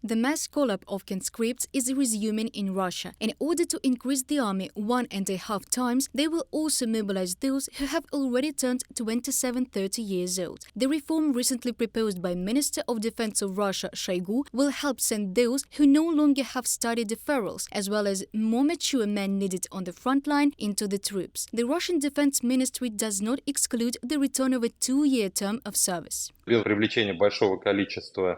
The mass call-up of conscripts is resuming in Russia. In order to increase the army 1.5 times, they will also mobilize those who have already turned 27-30 years old. The reform recently proposed by Minister of Defense of Russia Shoigu will help send those who no longer have study deferrals, as well as more mature men needed on the front line, into the troops. The Russian Defense Ministry does not exclude the return of a 2-year term of service.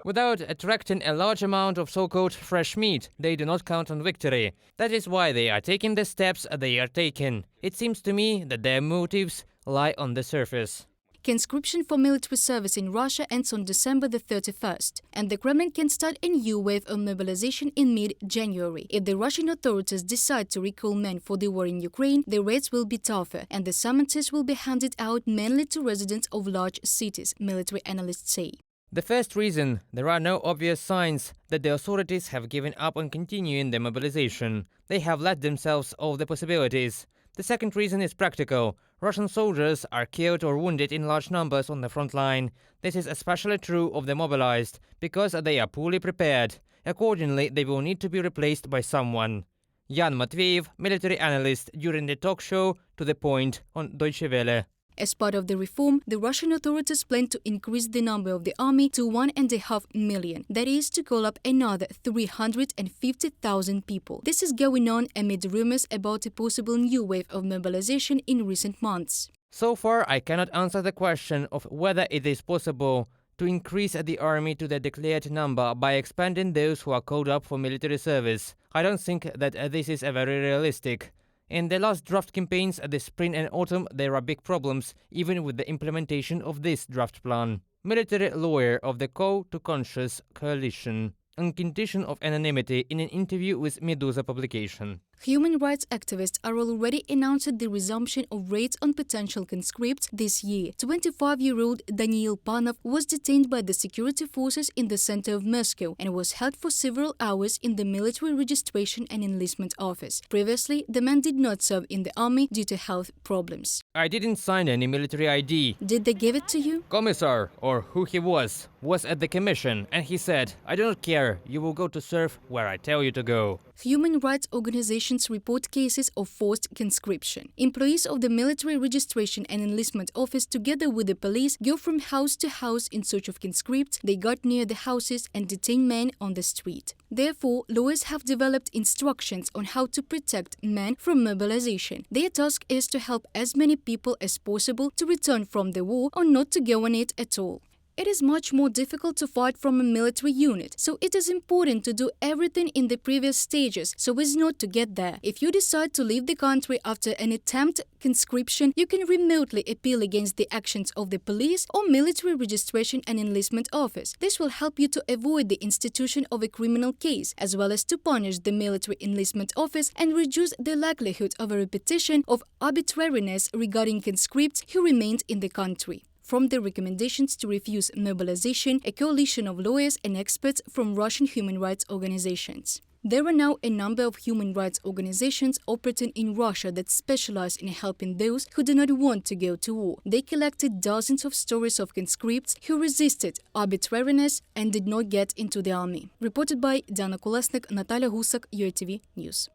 Without attracting a large amount of so-called fresh meat, they do not count on victory. That is why they are taking the steps they are taking. It seems to me that their motives lie on the surface. Conscription for military service in Russia ends on December the 31st, and the Kremlin can start a new wave of mobilization in mid-January. If the Russian authorities decide to recall men for the war in Ukraine, the rates will be tougher, and the summonses will be handed out mainly to residents of large cities, military analysts say. The first reason, there are no obvious signs that the authorities have given up on continuing the mobilization. They have let themselves off the possibilities. The second reason is practical. Russian soldiers are killed or wounded in large numbers on the front line. This is especially true of the mobilized, because they are poorly prepared. Accordingly, they will need to be replaced by someone. Jan Matveyev, military analyst, during the talk show To the Point on Deutsche Welle. As part of the reform, the Russian authorities plan to increase the number of the army to 1.5 million. That is, to call up another 350,000 people. This is going on amid rumors about a possible new wave of mobilization in recent months. So far, I cannot answer the question of whether it is possible to increase the army to the declared number by expanding those who are called up for military service. I don't think that this is very realistic. In the last draft campaigns this spring and autumn, there are big problems, even with the implementation of this draft plan. Military lawyer of the Call to Conscience coalition, on condition of anonymity, in an interview with Medusa publication. Human rights activists are already announcing the resumption of raids on potential conscripts this year. 25-year-old Daniil Panov was detained by the security forces in the center of Moscow and was held for several hours in the military registration and enlistment office. Previously, the man did not serve in the army due to health problems. I didn't sign any military ID. Did they give it to you? Commissar, or who he was at the commission, and he said, "I do not care, you will go to serve where I tell you to go." Human rights organizations report cases of forced conscription. Employees of the military registration and enlistment office, together with the police, go from house to house in search of conscripts. They got near the houses and detain men on the street. Therefore, lawyers have developed instructions on how to protect men from mobilization. Their task is to help as many people as possible to return from the war or not to go on it at all. It is much more difficult to fight from a military unit, so it is important to do everything in the previous stages so as not to get there. If you decide to leave the country after an attempt conscription, you can remotely appeal against the actions of the police or military registration and enlistment office. This will help you to avoid the institution of a criminal case, as well as to punish the military enlistment office and reduce the likelihood of a repetition of arbitrariness regarding conscripts who remained in the country. From the recommendations to refuse mobilization, a coalition of lawyers and experts from Russian human rights organizations. There are now a number of human rights organizations operating in Russia that specialize in helping those who do not want to go to war. They collected dozens of stories of conscripts who resisted arbitrariness and did not get into the army. Reported by Diana Kolesnik, Natalia Husak, UATV News.